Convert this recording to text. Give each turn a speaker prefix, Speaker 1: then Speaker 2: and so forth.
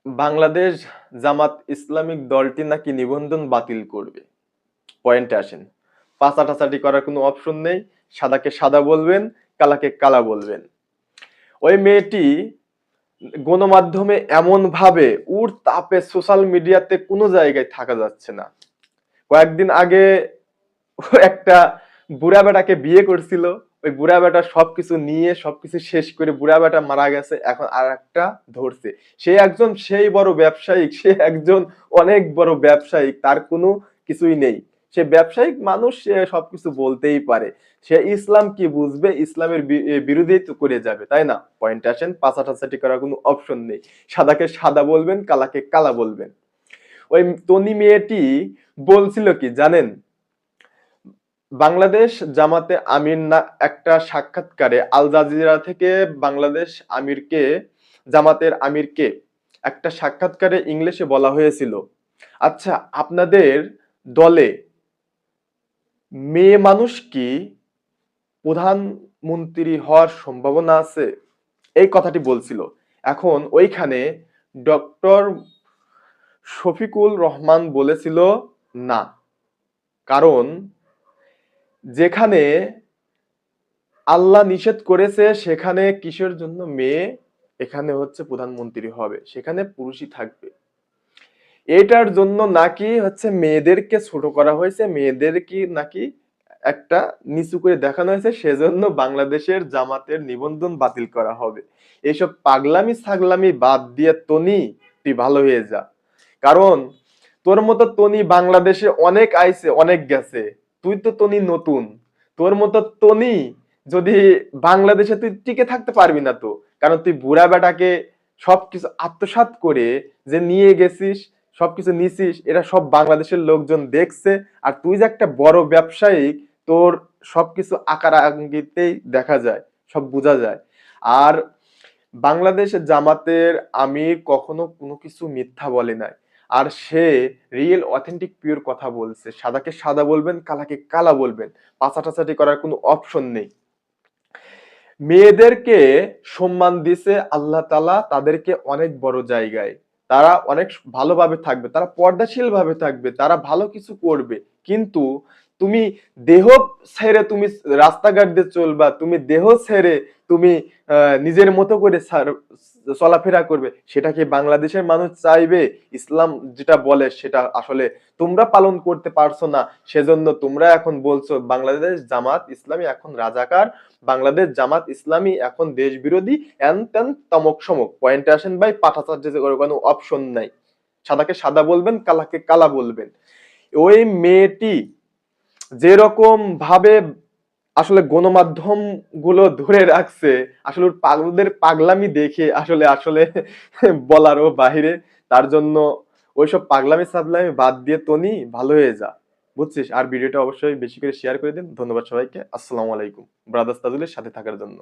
Speaker 1: Bangladesh Jamaat Islamic দলটি নাকি নিবন্ধন বাতিল করবে। পয়েন্টে আসেন। পাচাটাচাটি করার কোনো অপশন নেই। সাদাকে সাদা বলবেন, কালাকে কালা বলবেন। ওই মেয়েটি গণমাধ্যমে এমন ভাবে তাপে সোশ্যাল মিডিয়াতে কোনো জায়গায় থাকা যাচ্ছে না। কয়েকদিন আগে একটা বুড়া বেটাকে বিয়ে করছিল, ওই বুড়া বেটা সবকিছু নিয়ে সবকিছু শেষ করে বুড়া বেটা মারা গেছে, এখন আর একটা ধরছে। সে একজন সেই বড় ব্যবসায়িক, সে একজন অনেক বড় ব্যবসায়িক, তার কোনো কিছুই নেই। সে ব্যবসায়িক মানুষ, সে সবকিছু বলতেই পারে। সে ইসলাম কি বুঝবে? ইসলামের বিরোধী তো করে যাবে, তাই না? পয়েন্টে আসেন। পাচাটাচাটি করার কোনো অপশন নেই। সাদাকে সাদা বলবেন, কালাকে কালা বলবেন। ওই তনি মেয়েটি বলছিল কি জানেন? বাংলাদেশ জামাতে আমির না একটা সাক্ষাৎকারে আল জাজিরা থেকে বাংলাদেশ আমিরকে, জামাতের আমিরকে একটা সাক্ষাৎকারে ইংলিশে বলা হয়েছিল, আচ্ছা আপনাদের দলে মেয়ে মানুষ কি প্রধানমন্ত্রী হওয়ার সম্ভাবনা আছে? এই কথাটি বলছিল। এখন ওইখানে ডক্টর শফিকুল রহমান বলেছিল না, কারণ যেখানে আল্লাহ নিষেধ করেছে সেখানে কিসের জন্য মেয়ে এখানে হচ্ছে প্রধানমন্ত্রী হবে, সেখানে পুরুষই থাকবে। এটার জন্য নাকি হচ্ছে মেয়েদেরকে ছোট করা হয়েছে, মেয়েদেরকে নাকি একটা নিচু করে দেখানো হয়েছে, সেজন্য বাংলাদেশের জামাতের নিবন্ধন বাতিল করা হবে। এইসব পাগলামি ছাগলামি বাদ দিয়ে তনি তুই ভালো হয়ে যা, কারণ তোর মতো তনি বাংলাদেশে অনেক আইছে অনেক গেছে, তুই তো তনি নতুন। তোর মতো তনি যদি বাংলাদেশে তুই টিকে থাকতে পারবি না তো, কারণ তুই বুড়া বেটাকে সবকিছু আত্মসাৎ করে যে নিয়ে গেছিস, সবকিছু নিছিস, এটা সব বাংলাদেশের লোকজন দেখছে। আর তুই যে একটা বড় ব্যবসায়ী, তোর সবকিছু আকার আঙ্গিতেই দেখা যায়, সব বোঝা যায়। আর বাংলাদেশের জামাতের আমির কখনো কোনো কিছু মিথ্যা বলে নাই। আর সে রিয়েল অথেন্টিক পিওর কথা বলছে। সাদাকে সাদা বলবেন, কালাকে কালা বলবেন। পাচাটাচাটি করার কোনো অপশন নেই। মেয়েদেরকে সম্মান দিছে আল্লাহ তাআলা, তাদেরকে অনেক বড় জায়গায়, তারা অনেক ভালোভাবে থাকবে, তারা পর্দাশীল ভাবে থাকবে, তারা ভালো কিছু করবে। কিন্তু তুমি দেহ ছেড়ে তুমি রাস্তাঘাট দিয়ে চলবা, তুমি দেহ ছেড়ে তুমি নিজের মতো করে চলাফেরা করবে, সেটা কি বাংলাদেশের মানুষ চাইবে? ইসলাম যেটা বলে সেটা আসলে তোমরা পালন করতে পারছো না, সেজন্য তোমরা এখন বলছো বাংলাদেশ জামাত ইসলামী এখন রাজাকার, বাংলাদেশ জামাত ইসলামী এখন দেশ বিরোধী, এন তেন তমক সমক। পয়েন্টে আসেন ভাই। পাঠাচার্য কোনো অপশন নাই। সাদাকে সাদা বলবেন, কালাকে কালা বলবেন। ওই মেয়েটি যেরকম ভাবে আসলে গণমাধ্যম গুলো ধরে রাখছে, আসলে পাগলদের পাগলামি দেখে আসলে আসলে বলারও বাহিরে। তার জন্য ওইসব পাগলামি সাবলামি বাদ দিয়ে তনি ভালো হয়ে যা, বুঝছিস? আর ভিডিওটা অবশ্যই বেশি করে শেয়ার করে দিন। ধন্যবাদ সবাইকে। আসসালামু আলাইকুম। ব্রাদার্স তাজুলের সাথে থাকার জন্য।